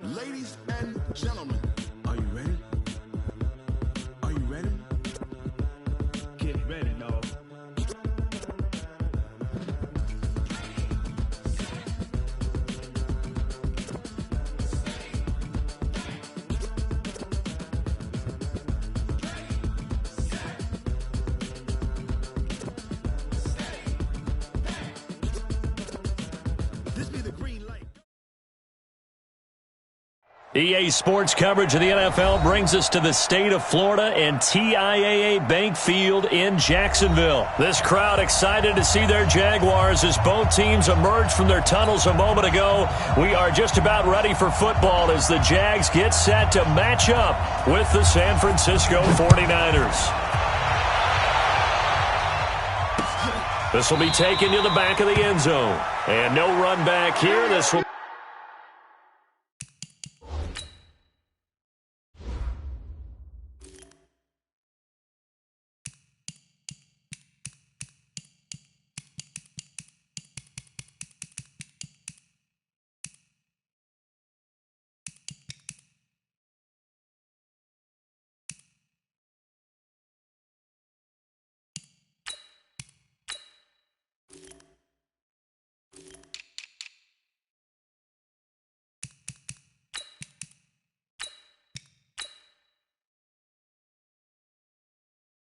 Ladies and gentlemen, are you ready? Are you ready? Get ready, dog. This be the green light. EA Sports coverage of the NFL brings us to the state of Florida and TIAA Bank Field in Jacksonville. This crowd excited to see their Jaguars as both teams emerged from their tunnels a moment ago. We are just about ready for football as the Jags get set to match up with the San Francisco 49ers. This will be taken to the back of the end zone. And no run back here. This will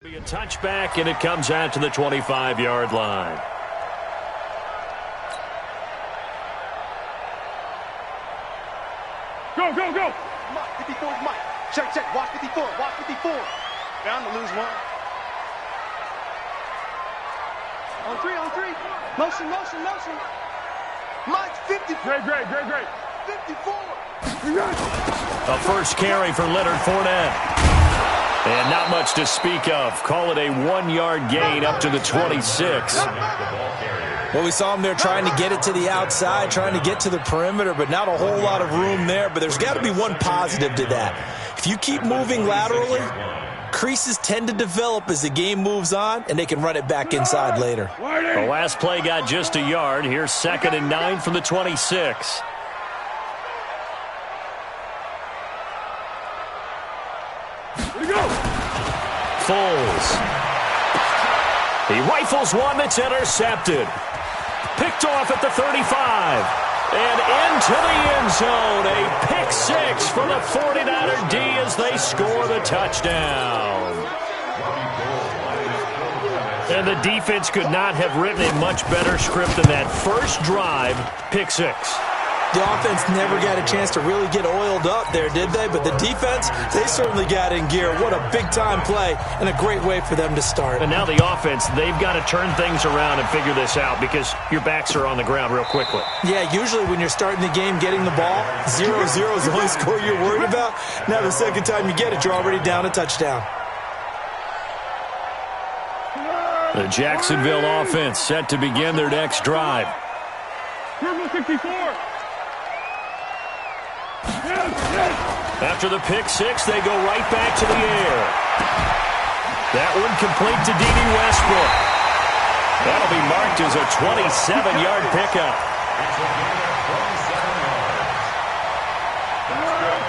be a touchback, and it comes out to the 25-yard line. Go, go, go! Mike, 54 is Mike. Check, check. Watch 54. Watch 54. Down to lose one. On three, on three. Motion, motion, motion. Mike's 54. Great. 54. A first carry for Leonard Fournette. And not much to speak of. Call it a 1-yard gain up to the 26. Well, we saw him there trying to get it to the outside, trying to get to the perimeter, but not a whole lot of room there. But there's got to be one positive to that. If you keep moving laterally, creases tend to develop as the game moves on, and they can run it back inside later. The last play got just a yard. Here's 2nd and 9 from the 26. Foles. He rifles one that's intercepted. Picked off at the 35. And into the end zone. A pick six for the 49er D as they score the touchdown. And the defense could not have written a much better script than that first drive, pick six. The offense never got a chance to really get oiled up there, did they? But the defense, they certainly got in gear. What a big-time play and a great way for them to start. And now the offense, they've got to turn things around and figure this out because your backs are on the ground real quickly. Yeah, usually when you're starting the game getting the ball, 0-0 is the only score you're worried about. Now the second time you get it, you're already down a touchdown. The Jacksonville offense set to begin their next drive. Number 64. After the pick six, they go right back to the air. That one complete to D.D. Westbrook. That'll be marked as a 27-yard pickup.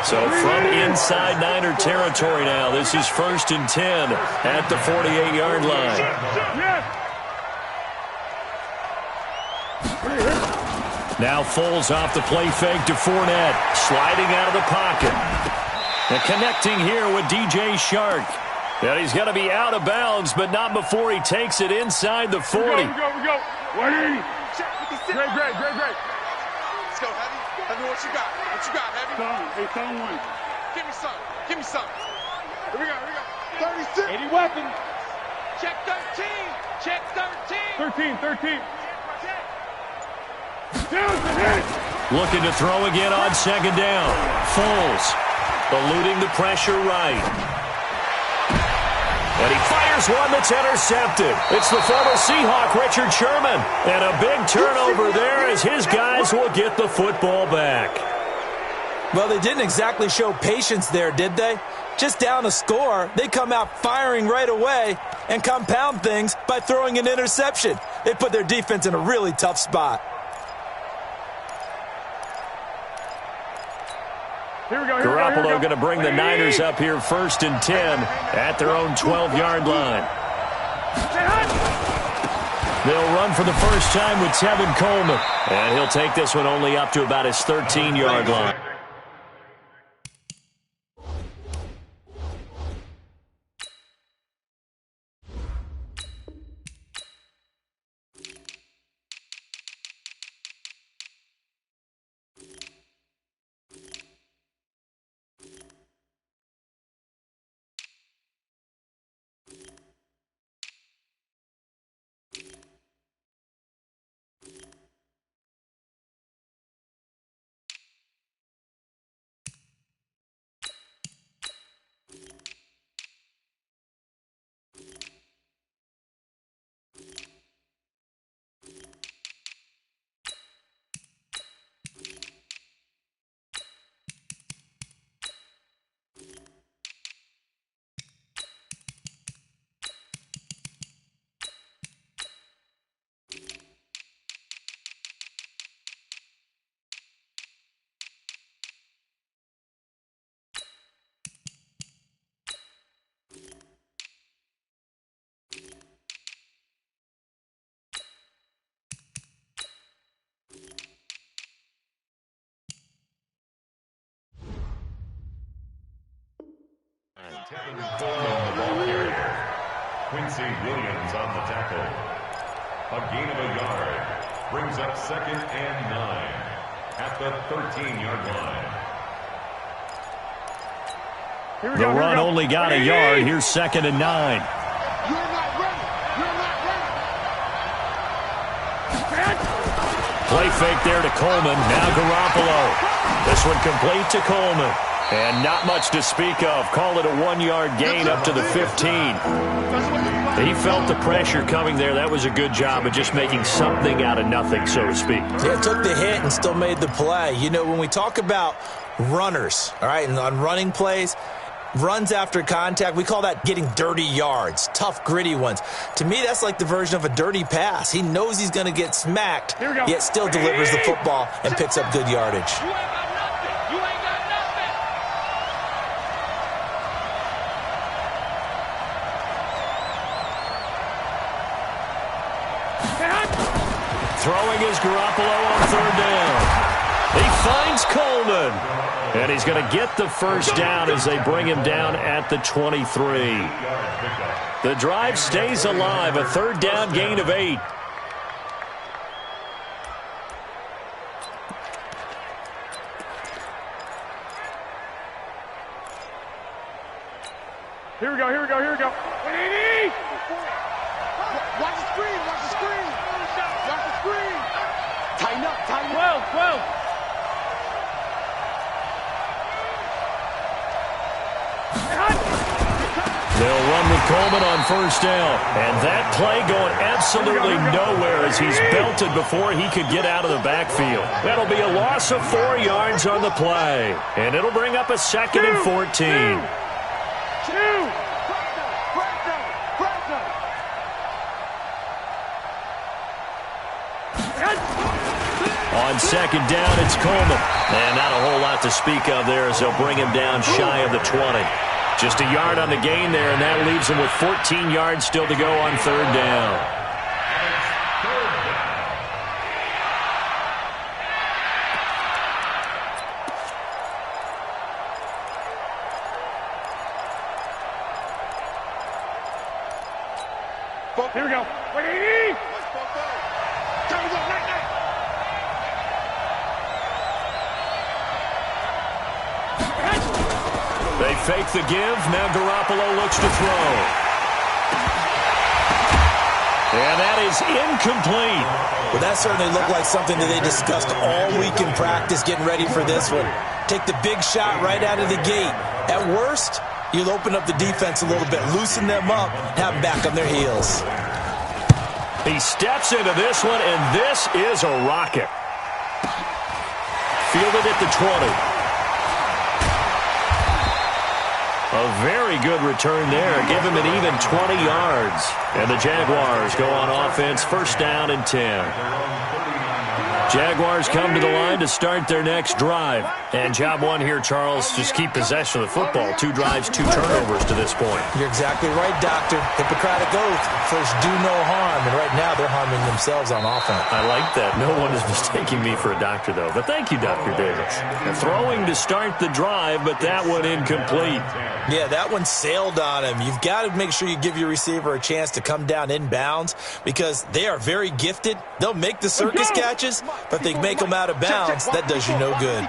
So from inside Niner territory now, this is 1st and 10 at the 48-yard line. Now Foles off the play fake to Fournette, sliding out of the pocket. And connecting here with DJ Shark. And he's going to be out of bounds, but not before he takes it inside the 40. We go. 180. Great. Let's go, Heavy. Heavy, what you got? Heavy? Hey, one. Give me some. Here we go. 36. 80 weapons. Check 13. 13. Looking to throw again on 2nd down. Foles eluding the pressure right. And he fires one that's intercepted. It's the former Seahawk, Richard Sherman. And a big turnover there as his guys will get the football back. Well, they didn't exactly show patience there, did they? Just down a score, they come out firing right away and compound things by throwing an interception. They put their defense in a really tough spot. Garoppolo going to bring the Niners up here 1st and 10 at their own 12-yard line. They'll run for the first time with Tevin Coleman. And he'll take this one only up to about his 13-yard line. Tevin Coleman, the ball carrier. Quincy Williams on the tackle. A gain of a yard. Brings up 2nd and 9 at the 13-yard line. The run only got a yard. Here's 2nd and 9. You're not ready. You're not ready. Play fake there to Coleman. Now Garoppolo. This one complete to Coleman. And not much to speak of. Call it a 1-yard gain up to the 15. He felt the pressure coming there. That was a good job of just making something out of nothing, so to speak. Yeah, took the hit and still made the play. You know, when we talk about runners, all right, and on running plays, runs after contact, we call that getting dirty yards, tough, gritty ones. To me, that's like the version of a dirty pass. He knows he's going to get smacked, yet still delivers the football and picks up good yardage. Throwing is Garoppolo on 3rd down. He finds Coleman. And he's going to get the first down as they bring him down at the 23. The drive stays alive. A 3rd down gain of 8. Here we go. Watch the screen. Watch the screen. Tighten up. 12. They'll run with Coleman on 1st down. And that play going absolutely nowhere as he's belted before he could get out of the backfield. That'll be a loss of 4 yards on the play. And it'll bring up a 2nd and 14. On 2nd down, it's Coleman. And not a whole lot to speak of there as they'll bring him down shy of the 20. Just a yard on the gain there, and that leaves him with 14 yards still to go on 3rd down. Here we go. They fake the give. Now Garoppolo looks to throw. And that is incomplete. Well, that certainly looked like something that they discussed all week in practice getting ready for this one. Take the big shot right out of the gate. At worst, you'll open up the defense a little bit, loosen them up, have them back on their heels. He steps into this one, and this is a rocket. Fielded at the 20. A very good return there. Give him an even 20 yards. And the Jaguars go on offense, 1st down and 10. Jaguars come to the line to start their next drive. And job one here, Charles, just keep possession of the football. 2 drives, 2 turnovers to this point. You're exactly right, Doctor. Hippocratic oath. First, do no harm. And right now, they're harming themselves on offense. I like that. No one is mistaking me for a doctor, though. But thank you, Dr. Davis. Throwing to start the drive, but that one incomplete. Yeah, that one sailed on him. You've got to make sure you give your receiver a chance to come down inbounds because they are very gifted. They'll make the circus catches, but if they make them out of bounds, that does you no good.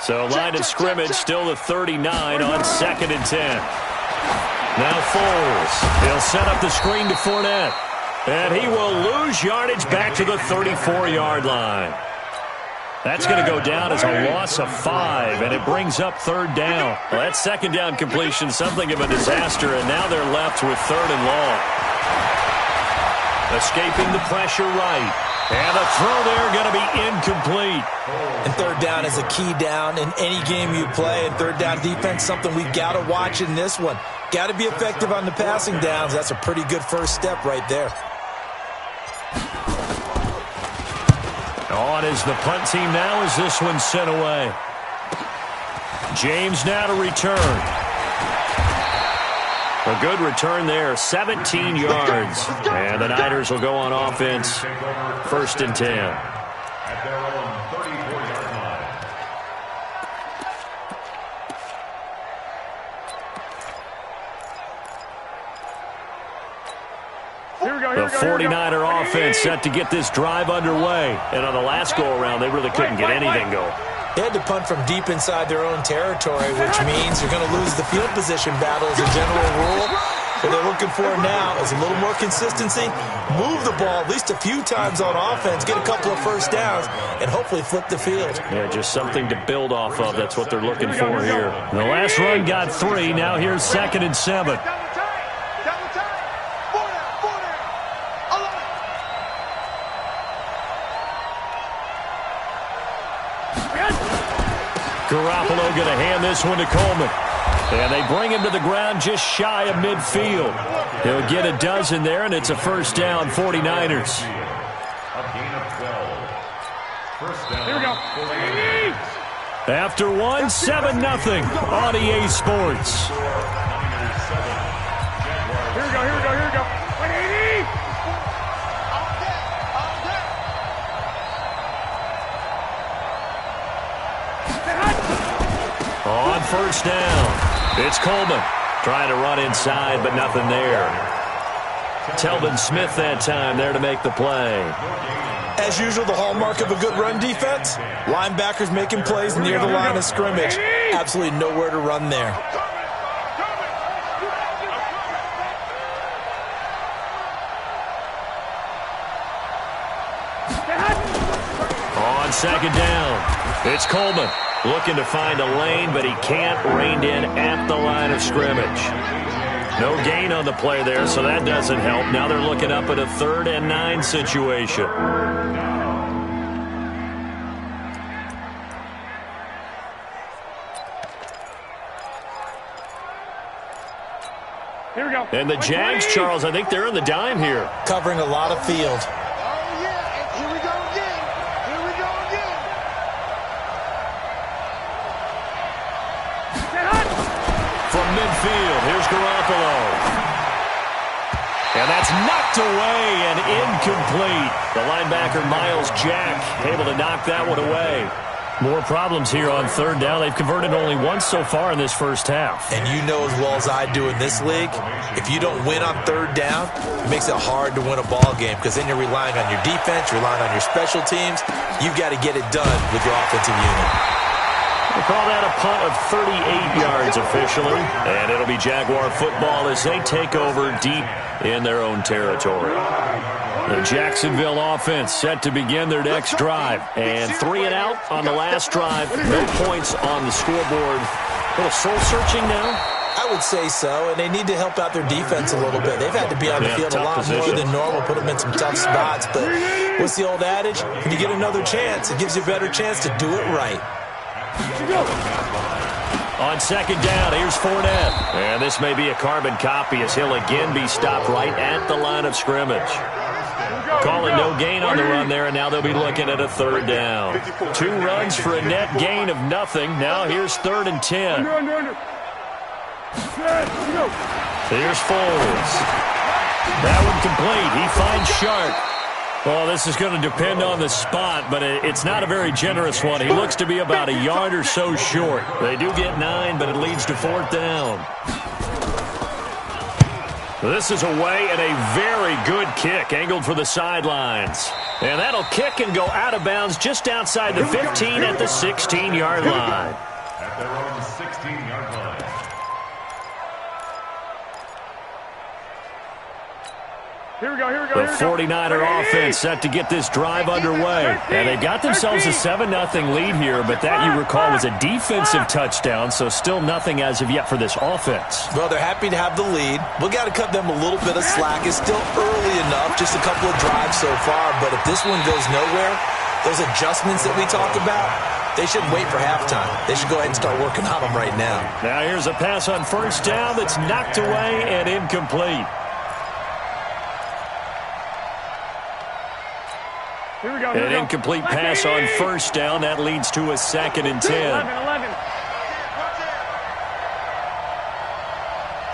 So line of scrimmage still the 39 on 2nd and 10. Now Foles. He'll set up the screen to Fournette. And he will lose yardage back to the 34-yard line. That's going to go down as a loss of 5, and it brings up 3rd down. Well, that 2nd down completion, something of a disaster, and now they're left with 3rd and long. Escaping the pressure right. And the throw there going to be incomplete. And 3rd down is a key down in any game you play. And 3rd down defense, something we've got to watch in this one. Got to be effective on the passing downs. That's a pretty good first step right there. On is the punt team now as this one's sent away. James now to return. A good return there, 17 yards. And the Niners will go on offense, 1st and 10. At their own 34-yard line. The 49er offense set to get this drive underway. And on the last go-around, they really couldn't get anything going. They had to punt from deep inside their own territory, which means you're going to lose the field position battle as a general rule. What they're looking for now is a little more consistency, move the ball at least a few times on offense, get a couple of first downs, and hopefully flip the field. Yeah, just something to build off of. That's what they're looking for here. The last run got 3. Now here's 2nd and 7. Garoppolo going to hand this one to Coleman. And they bring him to the ground just shy of midfield. He'll get a dozen there, and it's a 1st down, 49ers. A gain of 12. 1st down. Here we go. After 1, 7-0 on EA Sports. Here we go, here we go, here we go. 180! On 1st down, it's Coleman. Trying to run inside, but nothing there. Telvin Smith that time there to make the play. As usual, the hallmark of a good run defense, linebackers making plays near the line of scrimmage. Absolutely nowhere to run there. On 2nd down, it's Coleman. Looking to find a lane, but he can't. Reined in at the line of scrimmage. No gain on the play there, so that doesn't help. Now they're looking up at a 3rd and 9 situation. Here we go. And the Jags, Charles, I think they're in the dime here. Covering a lot of field. Midfield. Here's Garoppolo. And that's knocked away and incomplete. The linebacker, Miles Jack, able to knock that one away. More problems here on 3rd down. They've converted only once so far in this first half. And you know as well as I do in this league, if you don't win on 3rd down, it makes it hard to win a ball game because then you're relying on your defense, you're relying on your special teams. You've got to get it done with your offensive unit. We'll call that a punt of 38 yards officially. And it'll be Jaguar football as they take over deep in their own territory. The Jacksonville offense set to begin their next drive. And 3 and out on the last drive. No points on the scoreboard. A little soul-searching now? I would say so, and they need to help out their defense a little bit. They've had to be on the field a lot more than normal, put them in some tough spots. But what's the old adage? When you get another chance, it gives you a better chance to do it right. On 2nd down, here's Fournette. And this may be a carbon copy as he'll again be stopped right at the line of scrimmage. Calling no gain on the run there, and now they'll be looking at a third down. 2 runs for a net gain of nothing. Now here's 3rd and 10. Here's Foles. That one complete. He finds Sharp. Well, this is going to depend on the spot, but it's not a very generous one. He looks to be about a yard or so short. They do get 9, but it leads to 4th down. This is away and a very good kick, angled for the sidelines. And that'll kick and go out of bounds just outside the 15 at the 16-yard line. At their own 16-yard line. Here we go. The 49er offense set to get this drive underway. And they got themselves a 7-0 lead here, but that, you recall, was a defensive touchdown, so still nothing as of yet for this offense. Well, they're happy to have the lead. We've got to cut them a little bit of slack. It's still early enough, just a couple of drives so far, but if this one goes nowhere, those adjustments that we talked about, they shouldn't wait for halftime. They should go ahead and start working on them right now. Now here's a pass on 1st down that's knocked away and incomplete. Here we go. An incomplete pass on 1st down. That leads to a 2nd and 10. 11.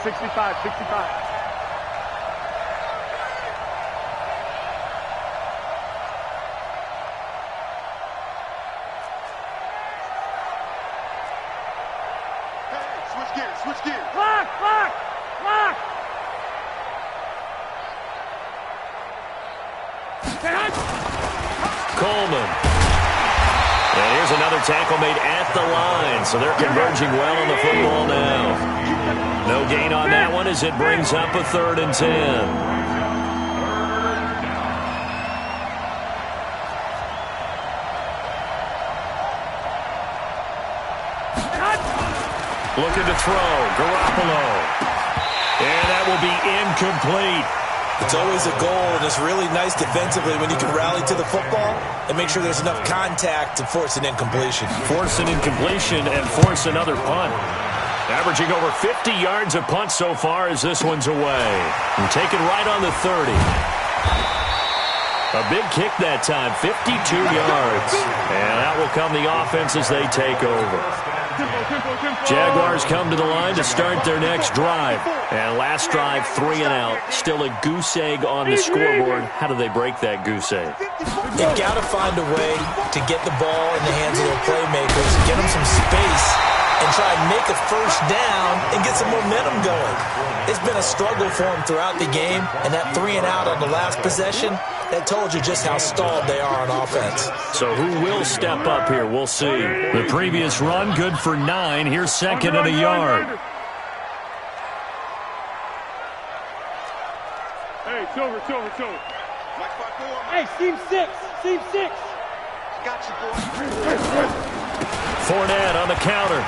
65. Hey, switch gears. Lock. Coleman. And here's another tackle made at the line, so they're converging well on the football now. No gain on that one as it brings up a 3rd and 10. Looking to throw, Garoppolo. And that will be incomplete. It's always a goal, and it's really nice defensively when you can rally to the football and make sure there's enough contact to force an incompletion. Force an incompletion and force another punt. Averaging over 50 yards a punt so far as this one's away. And taken right on the 30. A big kick that time, 52 yards. And that will come the offense as they take over. Jaguars come to the line to start their next drive. And last drive, 3 and out. Still a goose egg on the scoreboard. How do they break that goose egg? They've got to find a way to get the ball in the hands of their playmakers, get them some space, and try and make a 1st down and get some momentum going. It's been a struggle for them throughout the game, and that 3 and out on the last possession, that told you just how stalled they are on offense. So who will step up here? We'll see. The previous run, good for 9. Here's 2nd and a yard. Hey, Silver. Hey, seam 6. Got you, boy. Fournette on the counter.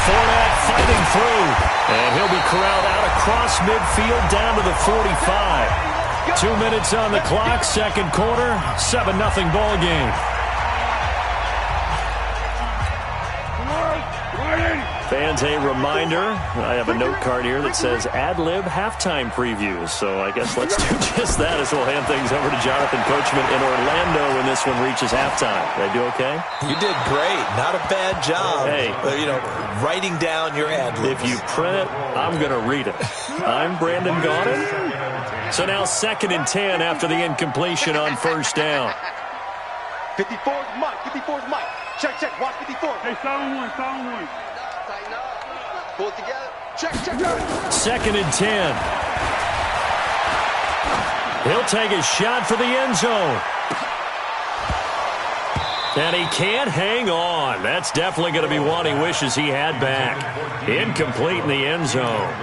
Fournette fighting through. And he'll be corralled out across midfield down to the 45. 2 minutes on the clock, 2nd quarter, 7-0 ball game. Fans, a reminder, I have a note card here that says ad-lib halftime previews. So I guess let's do just that as we'll hand things over to Jonathan Coachman in Orlando when this one reaches halftime. Did I do okay? You did great. Not a bad job. Hey. Writing down your ad-libs. If you print it, I'm going to read it. I'm Brandon Gaudin. So now 2nd and 10 after the incompletion on 1st down. 54's Mike. Check. Watch 54. Hey, solid one. Tighten up. Pull it together. Check. 2nd and 10. He'll take a shot for the end zone. And he can't hang on. That's definitely going to be one he wishes he had back. Incomplete in the end zone.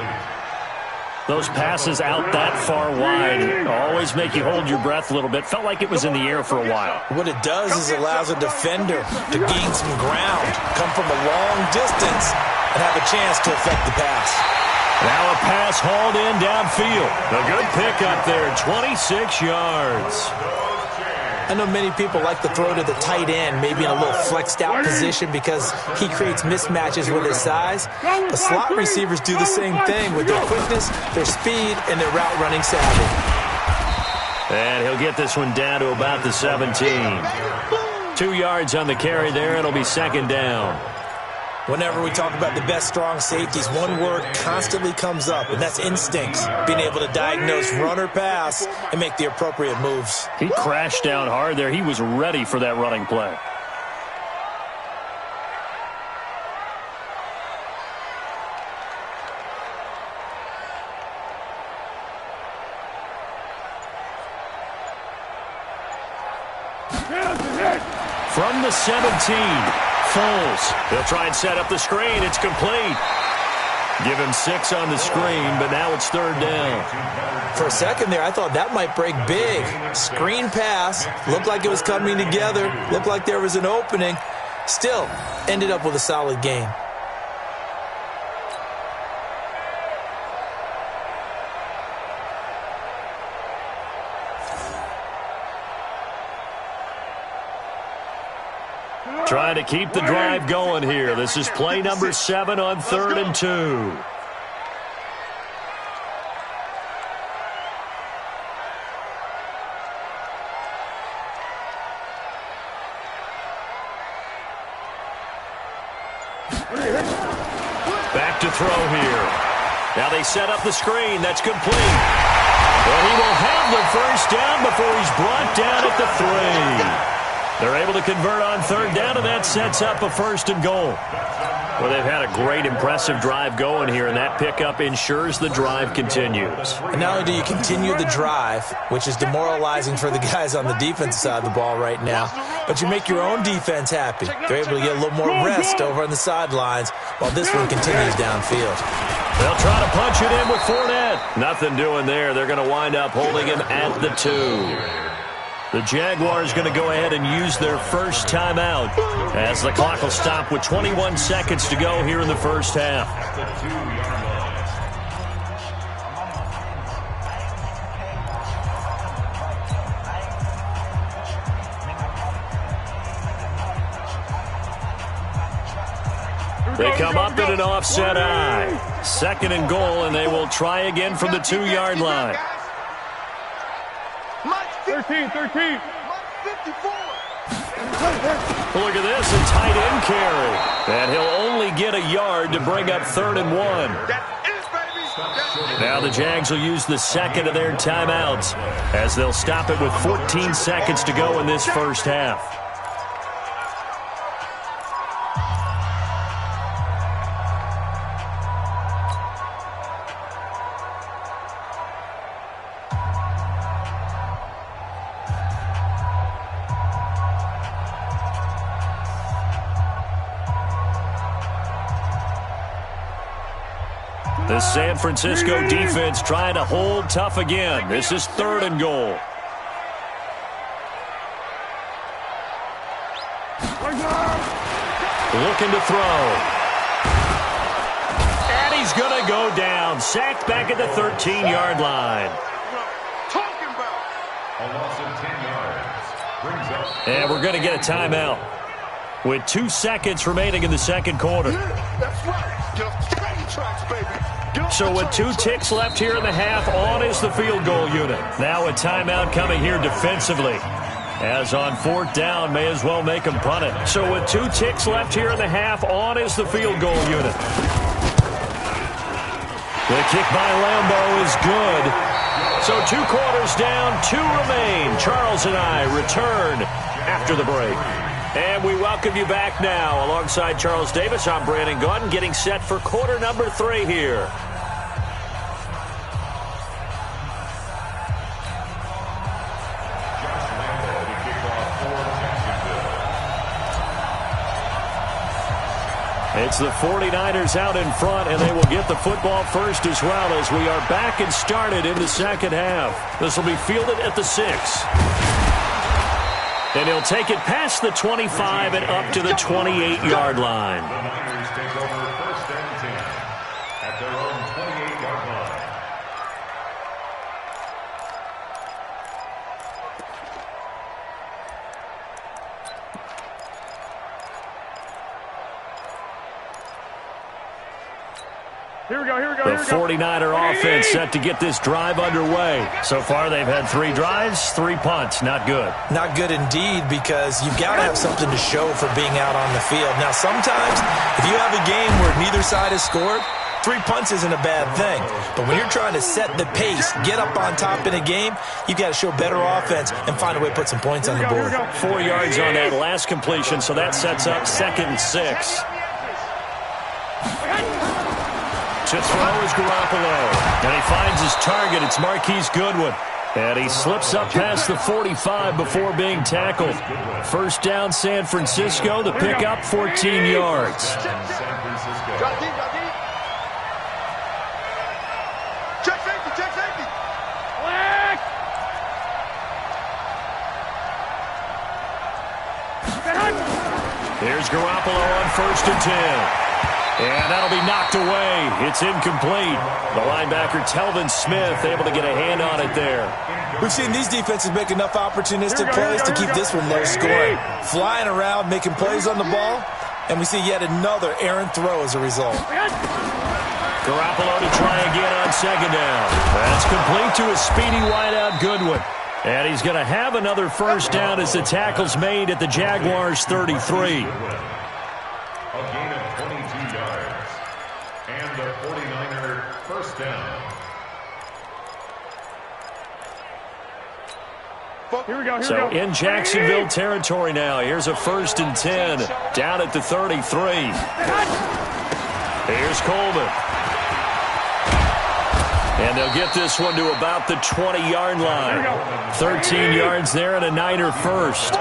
Those passes out that far wide always make you hold your breath a little bit. Felt like it was in the air for a while. What it does is it allows a defender to gain some ground, come from a long distance, and have a chance to affect the pass. Now a pass hauled in downfield. A good pickup there, 26 yards. I know many people like to throw to the tight end, maybe in a little flexed out position because he creates mismatches with his size. But slot receivers do the same thing with their quickness, their speed, and their route running savvy. And he'll get this one down to about the 17. 2 yards on the carry there. It'll be second down. Whenever we talk about the best strong safeties, one word constantly comes up, and that's instincts. Being able to diagnose run or pass and make the appropriate moves. He crashed down hard there. He was ready for that running play. From the 17, Foles. He'll try and set up the screen. It's complete. Give him 6 on the screen, but now it's third down. For a second there, I thought that might break big. Screen pass. Looked like it was coming together. Looked like there was an opening. Still, ended up with a solid game. Trying to keep the drive going here. This is play number 7 on 3rd and 2. Back to throw here. Now they set up the screen. That's complete. But he will have the first down before he's brought down at the 3. They're able to convert on 3rd down, and that sets up a 1st and goal. Well, they've had a great, impressive drive going here, and that pickup ensures the drive continues. And not only do you continue the drive, which is demoralizing for the guys on the defensive side of the ball right now, but you make your own defense happy. They're able to get a little more rest over on the sidelines while this one continues downfield. They'll try to punch it in with Fournette. Nothing doing there. They're going to wind up holding him at the 2. The Jaguars going to go ahead and use their first timeout as the clock will stop with 21 seconds to go here in the first half. They come up in an offset eye. 2nd and goal, and they will try again from the 2-yard line. 13. Look at this, a tight end carry. And he'll only get a yard to bring up 3rd and 1. Now the Jags will use the 2nd of their timeouts as they'll stop it with 14 seconds to go in this first half. The San Francisco defense trying to hold tough again. This is 3rd and goal. Looking to throw. And he's going to go down. Sacked back at the 13-yard line. A loss of 10 yards. Brings up. And we're going to get a timeout with 2 seconds remaining in the second quarter. That's right. Get off the train tracks, baby. So with 2 ticks left here in the half, on is the field goal unit. Now a timeout coming here defensively. As on 4th down, may as well make them punt it. So with 2 ticks left here in the half, on is the field goal unit. The kick by Lambeau is good. So 2 quarters down, 2 remain. Charles and I return after the break. And we welcome you back now. Alongside Charles Davis, I'm Brandon Gaudin, getting set for quarter number 3 here. It's the 49ers out in front, and they will get the football first as well as we are back and started in the second half. This will be fielded at the 6. And he'll take it past the 25 and up to the 28-yard line. The Niners take over 1st and 10 at their own 28-yard line. The 49er offense set to get this drive underway. So far, they've had 3 drives, 3 punts. Not good. Not good indeed, because you've got to have something to show for being out on the field. Now, sometimes, if you have a game where neither side has scored, 3 punts isn't a bad thing. But when you're trying to set the pace, get up on top in a game, you've got to show better offense and find a way to put some points on the board. 4 yards on that last completion, so that sets up 2nd and 6. To throw is Garoppolo. And he finds his target. It's Marquise Goodwin. And he slips up past the 45 before being tackled. First down, San Francisco. The pickup, 14 yards. Drop deep, drop deep. Check safety, check safety. Here's Garoppolo on 1st and 10. And that'll be knocked away. It's incomplete. The linebacker, Telvin Smith, able to get a hand on it there. We've seen these defenses make enough opportunistic plays to keep this one low scoring. Flying around, making plays on the ball, and we see yet another errant throw as a result. Garoppolo to try again on 2nd down. That's complete to a speedy wideout, Goodwin. And he's going to have another first down as the tackle's made at the Jaguars' 33. A gain of 22 yards. And the 49er first down. So in Jacksonville territory now. Here's a 1st and 10 down at the 33. Here's Coleman. And they'll get this one to about the 20-yard line. 13 yards there and a Niner first.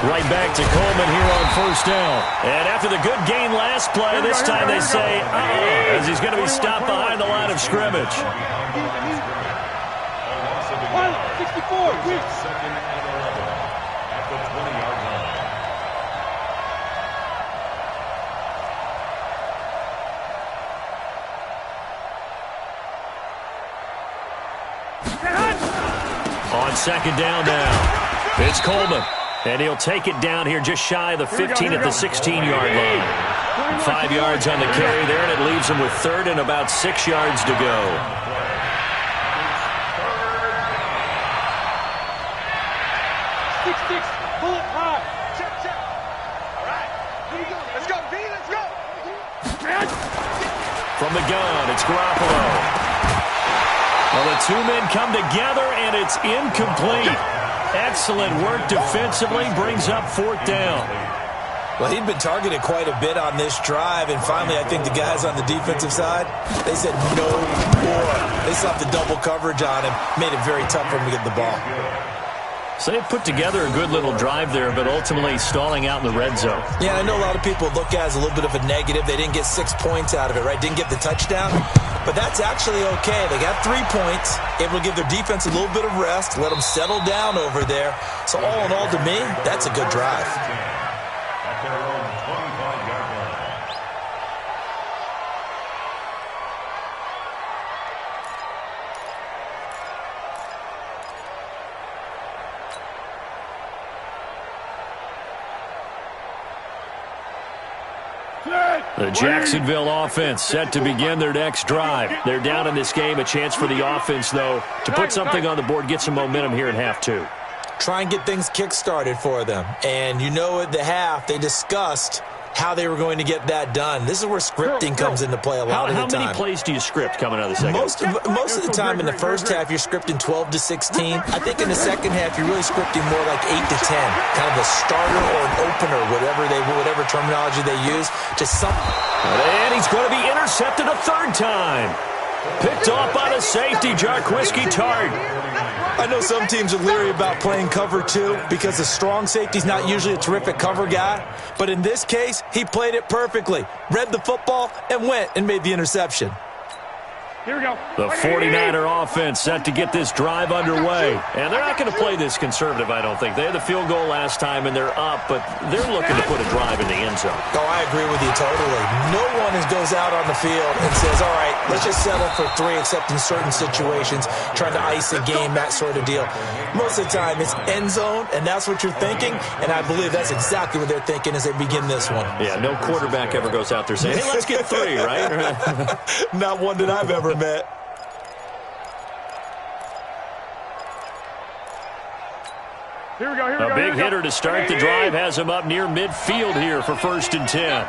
Right back to Coleman here on 1st down. And after the good gain last play, this time they say, as he's going to be stopped behind the line of scrimmage. 64. 2nd and 11 at the 20-yard line. On 2nd down now, it's Coleman. And he'll take it down here just shy of the 15 at the 16-yard line. 5 yards on the carry there, and it leaves him with 3rd and about 6 yards to go. Pull it high. Check, check. All right. Here we go. Let's go, B. Let's go. From the gun, it's Garoppolo. Well, the 2 men come together, and it's incomplete. Excellent work defensively, brings up 4th down. Well, he'd been targeted quite a bit on this drive, and finally I think the guys on the defensive side, they said no more. They slapped the double coverage on him, made it very tough for him to get the ball. So they put together a good little drive there, but ultimately stalling out in the red zone. Yeah, I know a lot of people look at it as a little bit of a negative. They didn't get 6 points out of it, right? Didn't get the touchdown. But that's actually okay. They got 3 points, able to give their defense a little bit of rest, let them settle down over there. So all in all, to me, that's a good drive. At their own 25-yard line. The Jacksonville offense set to begin their next drive. They're down in this game. A chance for the offense, though, to put something on the board, get some momentum here in half 2. Try and get things kick-started for them. And you know at the half, they discussed how they were going to get that done. This is where scripting comes into play a lot of the time. How many plays do you script coming out of the second? Most of the time in the first half, you're scripting 12 to 16. I think in the second half, you're really scripting more like 8 to 10. Kind of a starter or an opener, whatever terminology they use. And he's going to be intercepted a 3rd time. Picked off by the safety, Jarquiski Tart. I know some teams are leery about playing cover 2 because the strong safety's not usually a terrific cover guy. But in this case, he played it perfectly. Read the football and went and made the interception. Here we go. The 49er offense set to get this drive underway. And they're not going to play this conservative, I don't think. They had the field goal last time, and they're up, but they're looking to put a drive in the end zone. Oh, I agree with you totally. No one goes out on the field and says, all right, let's just settle for 3, except in certain situations, trying to ice a game, that sort of deal. Most of the time, it's end zone, and that's what you're thinking, and I believe that's exactly what they're thinking as they begin this one. Yeah, no quarterback ever goes out there saying, hey, let's get 3, right? Not one that I've ever met. Here we go, here we go. A big hitter to start the drive has him up near midfield here for 1st and 10.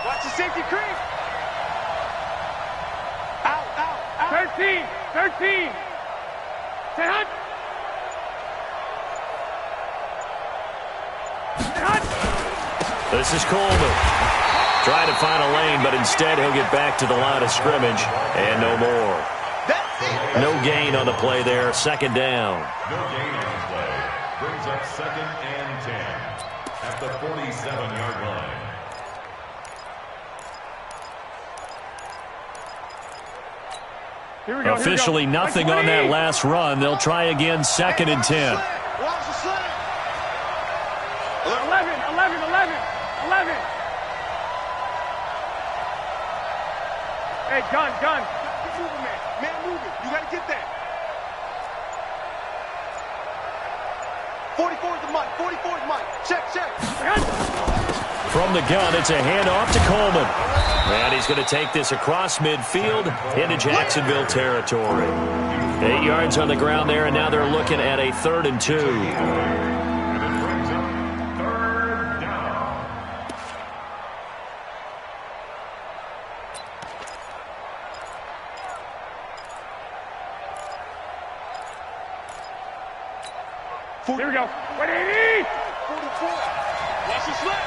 Watch the safety creep. Out, out, out. 13, 13. Say hunt. Say hunt. This is Coleman. Trying to find a lane, but instead he'll get back to the line of scrimmage and no more. No gain on the play there. 2nd down. No gain on the play. Brings up 2nd and 10 at the 47-yard line. Here we go, Officially nothing on that last run. They'll try again 2nd and 10. Watch the slant. 11, 11, 11, 11. Hey, gun. Keep moving, man. Man, moving. You got to get that. 44 is the mic. 44 is Mike. Check. From the gun, it's a handoff to Coleman. And he's going to take this across midfield into Jacksonville territory. 8 yards on the ground there, and now they're looking at a 3rd and 2. And it brings up 3rd down. Here we go. 180. 44. Watch the slant.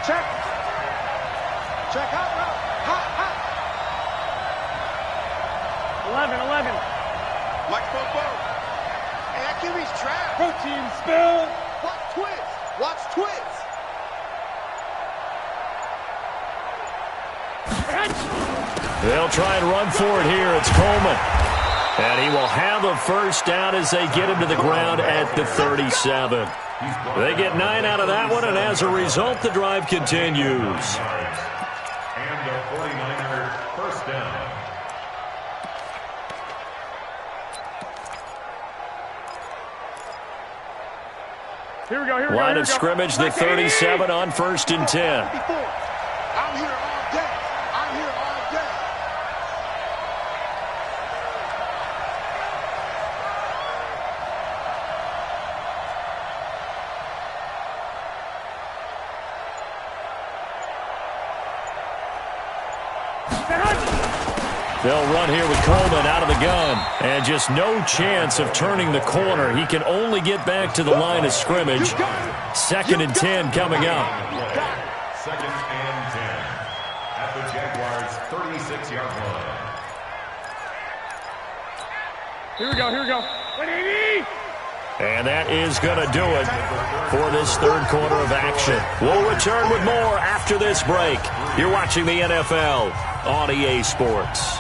Check. Hot. 11. Mike Popo. Hey, that QB's trash. Protein spill. Watch twits. They'll try and run for it here. It's Coleman. And he will have a 1st down as they get him to the ground at the 37. They get 9 out of that one, and as a result, the drive continues. And the 49er 1st down. Here we go. Line of scrimmage, the 37 on 1st and 10. I'm here all day. They'll run here with Coleman out of the gun. And just no chance of turning the corner. He can only get back to the line of scrimmage. 2nd and 10 coming up. 2nd and 10 at the Jaguars' 36-yard line. Here we go. 180. And that is going to do it for this 3rd quarter of action. We'll return with more after this break. You're watching the NFL on EA Sports.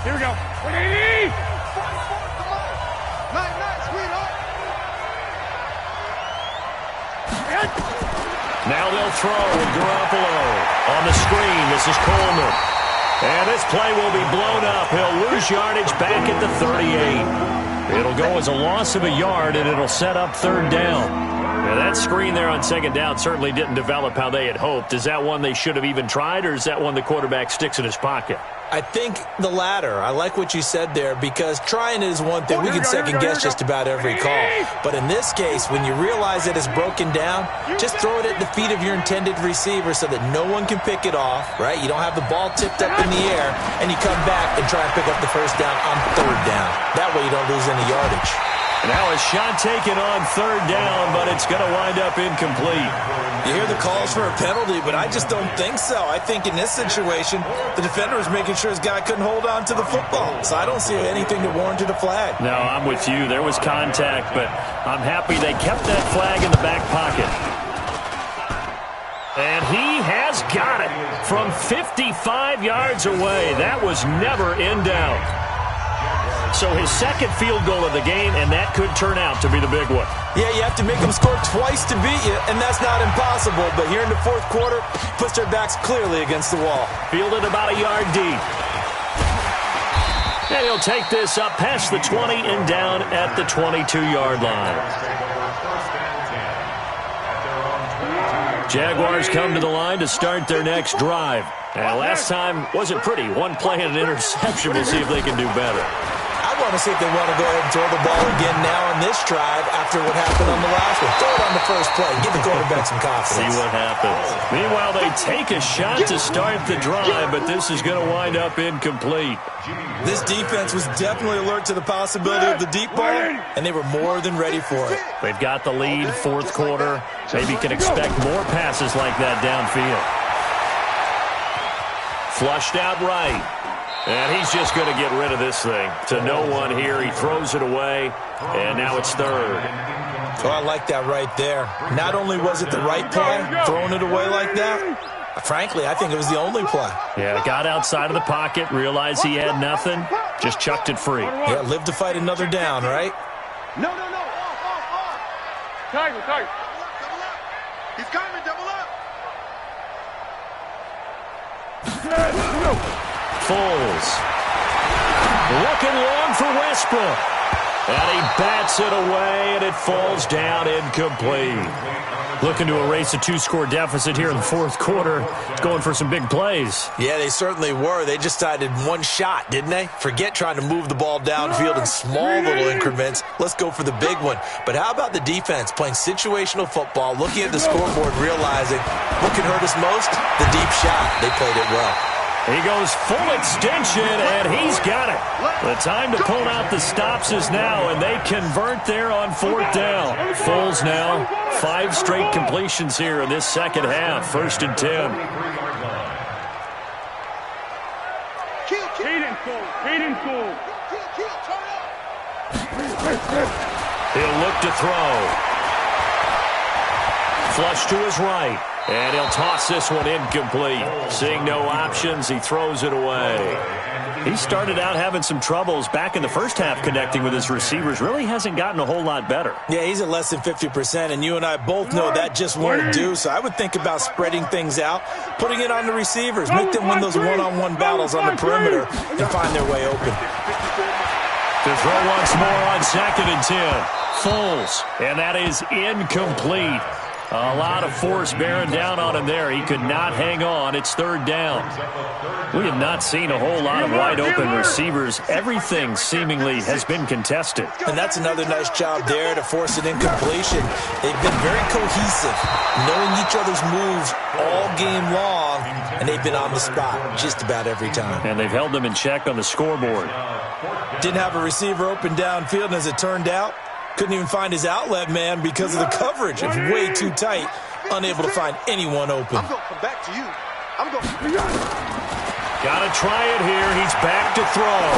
Here we go. 180. Night, sweetheart. Now they'll throw with Garoppolo. On the screen, this is Coleman. And this play will be blown up. He'll lose yardage back at the 38. It'll go as a loss of a yard, and it'll set up 3rd down. Now that screen there on 2nd down certainly didn't develop how they had hoped. Is that one they should have even tried, or is that one the quarterback sticks in his pocket? I think the latter. I like what you said there, because trying is one thing. We can second-guess just about every call. But in this case, when you realize that it's broken down, just throw it at the feet of your intended receiver so that no one can pick it off, right? You don't have the ball tipped up in the air, and you come back and try and pick up the 1st down on 3rd down. That way you don't lose any yardage. Now a shot taken on third down, but it's going to wind up incomplete. You hear the calls for a penalty, but I just don't think so. I think in this situation, the defender was making sure his guy couldn't hold on to the football. So I don't see anything that warranted a flag. No, I'm with you. There was contact, but I'm happy they kept that flag in the back pocket. And he has got it from 55 yards away. That was never in doubt. So his second field goal of the game, and that could turn out to be the big one. Yeah, you have to make them score twice to beat you, and that's not impossible. But here in the fourth quarter, puts their backs clearly against the wall. Fielded about a yard deep. And he'll take this up past the 20 and down at the 22-yard line. Jaguars come to the line to start their next drive. And last time wasn't pretty. One play and an interception. We'll see if they can do better. I want to see if they want to go ahead and throw the ball again now on this drive after what happened on the last one. Throw it on the first play. Give the quarterback some confidence. See what happens. Meanwhile, they take a shot to start the drive, but this is going to wind up incomplete. This defense was definitely alert to the possibility of the deep ball, and they were more than ready for it. They've got the lead, fourth quarter. Maybe can expect more passes like that downfield. Flushed out right. And he's just going to get rid of this thing. To no one here. He throws it away, and now it's third. Oh, I like that right there. Not only was it the right play, throwing it away like that, frankly, I think it was the only play. Yeah, got outside of the pocket, realized he had nothing, just chucked it free. Yeah, live to fight another down, right? No. Off. Tiger. Double up. He's coming, double up. Foles. Looking long for Westbrook. And he bats it away, and it falls down incomplete. Looking to erase a two-score deficit here in the fourth quarter. Going for some big plays. Yeah, they certainly were. They just decided one shot, didn't they? Forget trying to move the ball downfield in small little increments. Let's go for the big one. But how about the defense playing situational football, looking at the scoreboard, realizing what can hurt us most? The deep shot. They played it well. He goes full extension, and he's got it. The time to pull out the stops is now, and they convert there on fourth down. Foles now, 5 straight completions here in this second half. 1st and 10. Hayden Cole. He'll look to throw. Flush to his right. And he'll toss this one incomplete. Seeing no options, he throws it away. He started out having some troubles back in the first half connecting with his receivers. Really hasn't gotten a whole lot better. Yeah, he's at less than 50%, and you and I both know that just won't do. So I would think about spreading things out, putting it on the receivers, make them win those one-on-one battles on the perimeter, and find their way open. To throw once more on 2nd and 10. Foles, and that is incomplete. A lot of force bearing down on him there. He could not hang on. It's 3rd down. We have not seen a whole lot of wide-open receivers. Everything seemingly has been contested. And that's another nice job there to force an incompletion. They've been very cohesive, knowing each other's moves all game long, and they've been on the spot just about every time. And they've held them in check on the scoreboard. Didn't have a receiver open downfield, and as it turned out, couldn't even find his outlet man because of the coverage. It's way too tight. Unable to find anyone open. I'm going to come back to you. Got to try it here. He's back to throw.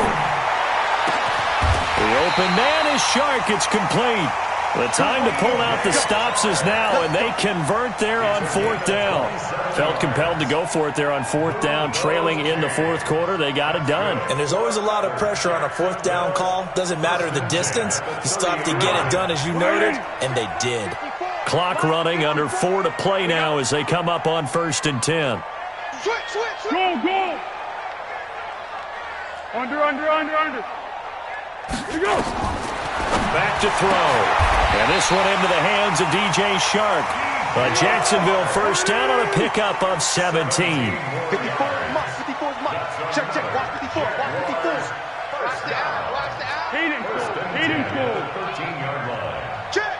The open man is Shark. It's complete. The time to pull out the stops is now, and they convert there on 4th down. Felt compelled to go for it there on 4th down, trailing in the fourth quarter. They got it done. And there's always a lot of pressure on a 4th down call. Doesn't matter the distance. You still have to get it done, as you noted, and they did. Clock running, under 4 to play now as they come up on 1st and 10. Switch. Go. Under. Here we go. Back to throw. And this one into the hands of DJ Shark. But Jacksonville first down on a pickup of 17. 54 is must. Check. Watch 54. Watch the out. Hayden Cole. 13-yard line. Check.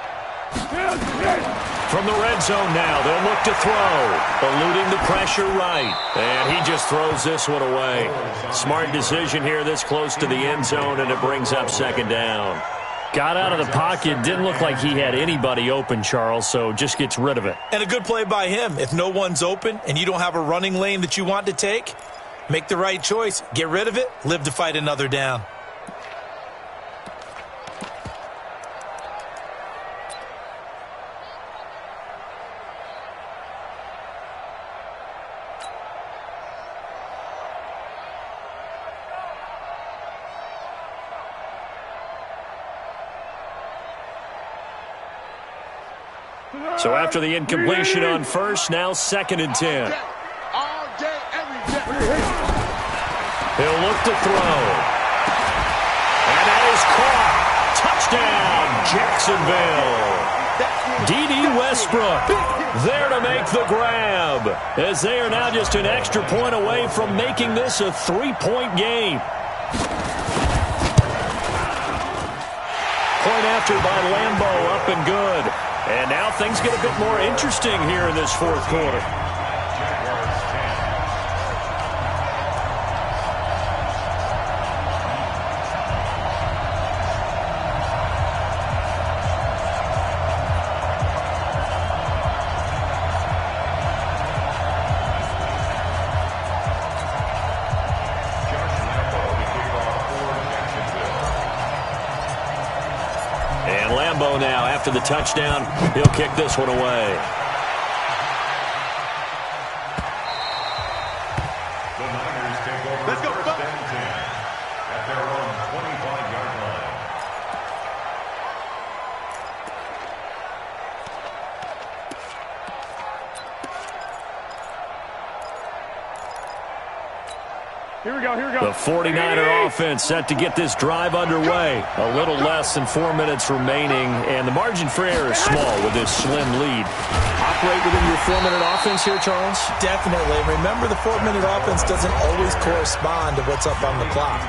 From the red zone now, they'll look to throw. Eluding the pressure right. And he just throws this one away. Smart decision here this close to the end zone, and it brings up 2nd down. Got out of the pocket. Didn't look like he had anybody open, Charles, so just gets rid of it. And a good play by him. If no one's open and you don't have a running lane that you want to take, make the right choice. Get rid of it. Live to fight another down. So after the incompletion on first, now 2nd and 10. All day, every day. He'll look to throw. And that is caught. Touchdown, Jacksonville. D.D. Westbrook there to make the grab, as they are now just an extra point away from making this a 3-point game. Point after by Lambeau, up and good. And now things get a bit more interesting here in this fourth quarter. Now, after the touchdown, he'll kick this one away. The Niners take over. Let's go, first and 10 at their own 25-yard line. Here we go. The 49er offense set to get this drive underway. A little less than 4 minutes remaining, and the margin for error is small with this slim lead. Operate within your 4-minute offense here, Charles? Definitely. Remember, the 4-minute offense doesn't always correspond to what's up on the clock.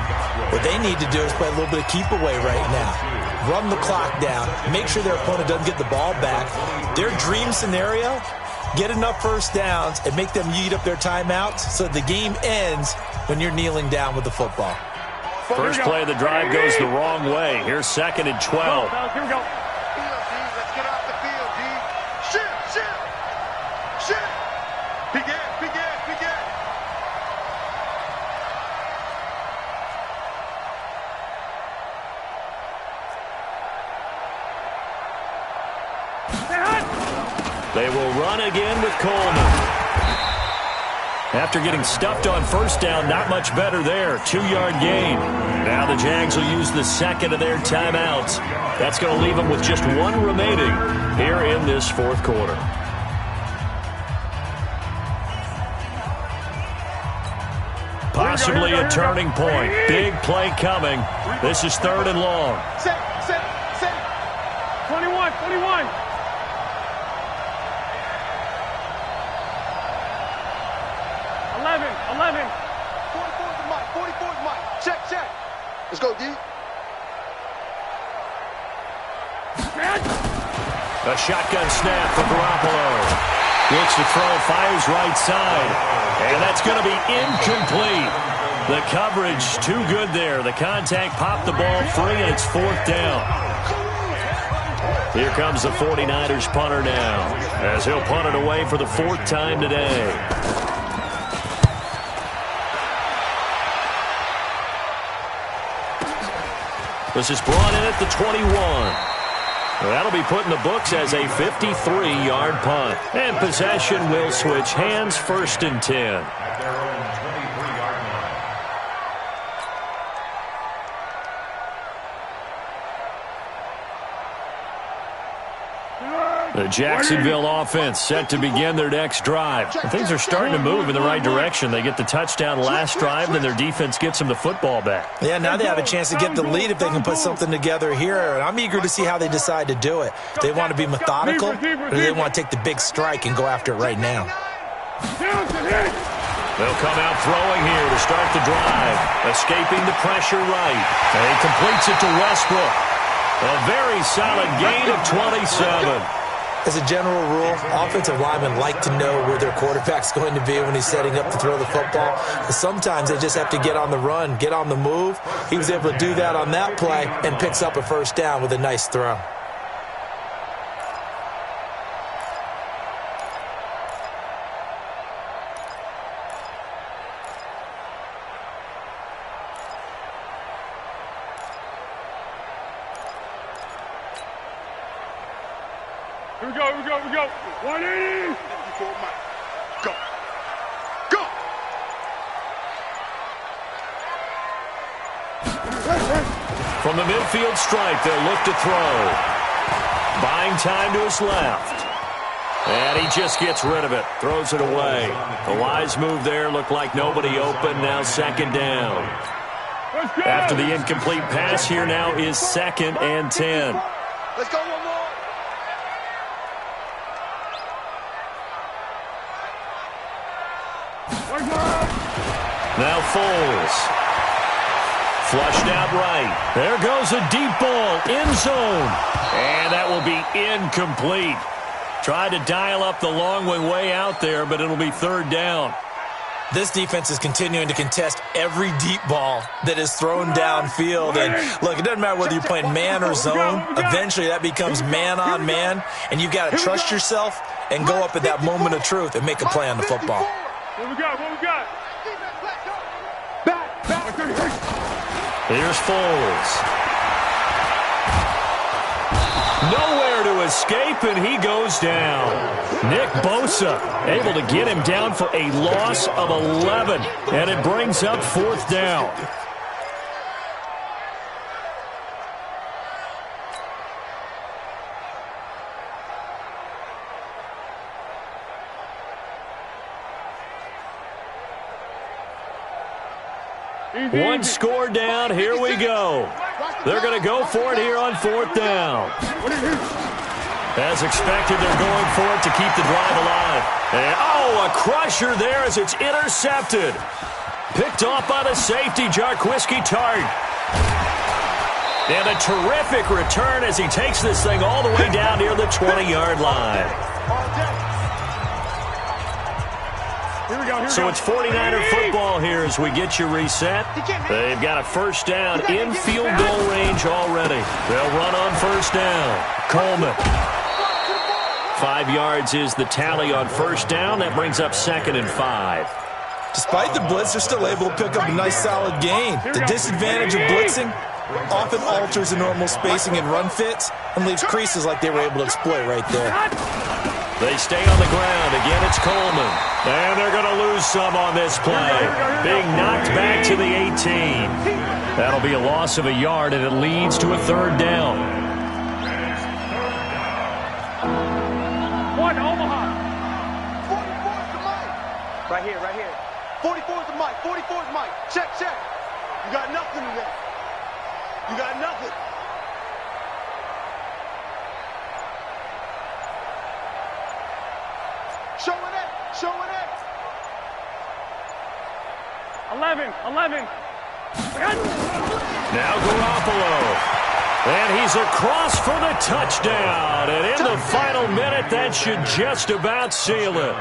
What they need to do is play a little bit of keep away right now. Run the clock down. Make sure their opponent doesn't get the ball back. Their dream scenario, get enough first downs and make them eat up their timeouts so the game ends when you're kneeling down with the football. First play of the drive goes the wrong way. Here's 2nd and 12. Here we go. Let's get off the field, D. Shit. Begin. 'em. They will run again with Coleman. After getting stuffed on first down, not much better there. 2-yard gain. Now the Jags will use the second of their timeouts. That's going to leave them with just one remaining here in this fourth quarter. Possibly a turning point. Big play coming. This is 3rd and long. Set. 21. 11. 44's Mike. Check. Let's go, D. A shotgun snap for Garoppolo. Looks to throw, fires right side. And that's going to be incomplete. The coverage too good there. The contact popped the ball free, and it's 4th down. Here comes the 49ers punter now, as he'll punt it away for the 4th time today. This is brought in at the 21. That'll be put in the books as a 53-yard punt. And possession will switch hands, 1st and 10. At their own 23-yard line. The Jacksonville offense set to begin their next drive. Things are starting to move in the right direction. They get the touchdown last drive, then their defense gets them the football back. Yeah, now they have a chance to get the lead if they can put something together here. And I'm eager to see how they decide to do it. They want to be methodical, or do they want to take the big strike and go after it right now? They'll come out throwing here to start the drive. Escaping the pressure right. And he completes it to Westbrook. A very solid gain of 27. As a general rule, offensive linemen like to know where their quarterback's going to be when he's setting up to throw the football. But sometimes they just have to get on the run, get on the move. He was able to do that on that play and picks up a first down with a nice throw. Here we go, here we go, here we go. 180. Go. Go. From the midfield stripe, they'll look to throw. Buying time to his left. And he just gets rid of it. Throws it away. The wise move there. Looked like nobody open. Now second down. After the incomplete pass, here now is 2nd and 10. Let's go one more. Now Foles. Flushed out right. There goes a deep ball. End zone. And that will be incomplete. Tried to dial up the long way out there, but it'll be 3rd down. This defense is continuing to contest every deep ball that is thrown downfield. And, look, it doesn't matter whether you're playing man or zone. Eventually that becomes man on man, and you've got to trust yourself and go up at that moment of truth and make a play on the football. What we got? What we got? Here's Foles. Nowhere to escape, and he goes down. Nick Bosa able to get him down for a loss of 11, and it brings up 4th down. One score down. Here we go. They're going to go for it here on 4th down. As expected, they're going for it to keep the drive alive. And, a crusher there as it's intercepted. Picked off by the safety, Jarquiski Tart. And a terrific return as he takes this thing all the way down near the 20-yard line. So it's 49er football here as we get you reset. They've got a first down in field goal range already. They'll run on first down. Coleman. 5 yards is the tally on first down. That brings up 2nd and 5. Despite the blitz, they're still able to pick up a nice solid gain. The disadvantage of blitzing often alters the normal spacing and run fits and leaves creases like they were able to exploit right there. They stay on the ground. Again, it's Coleman. And they're going to lose some on this play. Being knocked back to the 18. That'll be a loss of a yard, and it leads to a 3rd down. One, Omaha. 44 is the mic. Right here, right here. 44 is the mic. 44 is the mic. Check, check. You got nothing today. You got nothing. Show it in. Show it in. 11. Now Garoppolo. And he's across for the touchdown. And in the final minute, that should just about seal it.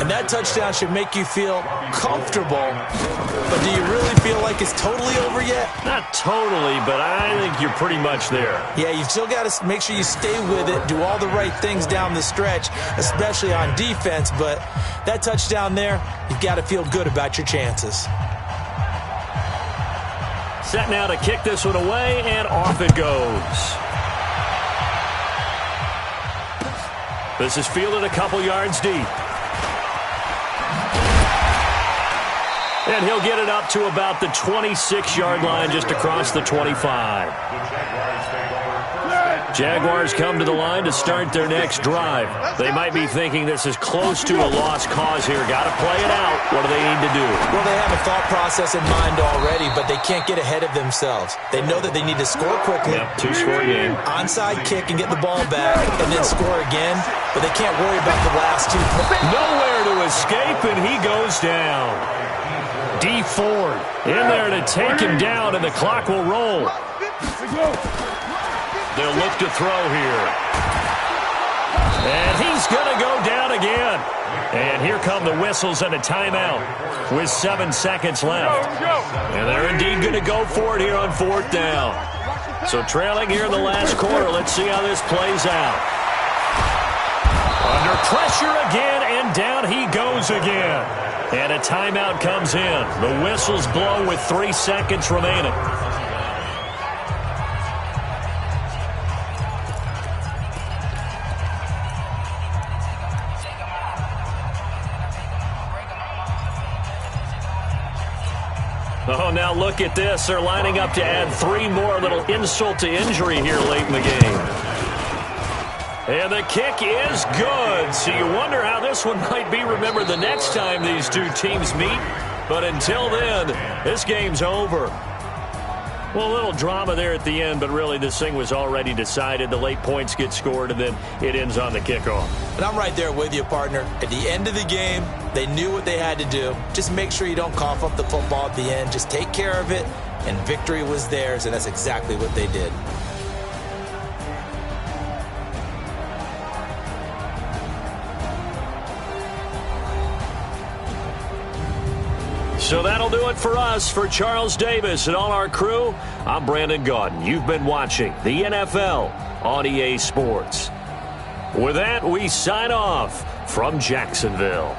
And that touchdown should make you feel comfortable. But do you really feel like it's totally over yet? Not totally, but I think you're pretty much there. Yeah, you've still got to make sure you stay with it, do all the right things down the stretch, especially on defense. But that touchdown there, you've got to feel good about your chances. Set now to kick this one away, and off it goes. This is fielded a couple yards deep. And he'll get it up to about the 26-yard line, just across the 25. Jaguars come to the line to start their next drive. They might be thinking this is close to a lost cause here. Got to play it out. What do they need to do? Well, they have a thought process in mind already, but they can't get ahead of themselves. They know that they need to score quickly. Yep, 2-score game. Onside kick and get the ball back, and then score again. But they can't worry about the last 2 points. Nowhere to escape, and he goes down. D Ford in there to take him down, and the clock will roll. They'll look to throw here. And he's going to go down again. And here come the whistles and a timeout with 7 seconds left. And they're indeed going to go for it here on 4th down. So trailing here in the last quarter, let's see how this plays out. Under pressure again, and down he goes again. And a timeout comes in. The whistles blow with 3 seconds remaining. Oh, now look at this. They're lining up to add 3 more. A little insult to injury here late in the game. And the kick is good. So you wonder how this one might be remembered the next time these two teams meet. But until then, this game's over. Well, a little drama there at the end, but really this thing was already decided. The late points get scored, and then it ends on the kickoff. And I'm right there with you, partner. At the end of the game, they knew what they had to do. Just make sure you don't cough up the football at the end. Just take care of it, and victory was theirs, and that's exactly what they did. So that'll do it for us. For Charles Davis and all our crew, I'm Brandon Gaudin. You've been watching the NFL on EA Sports. With that, we sign off from Jacksonville.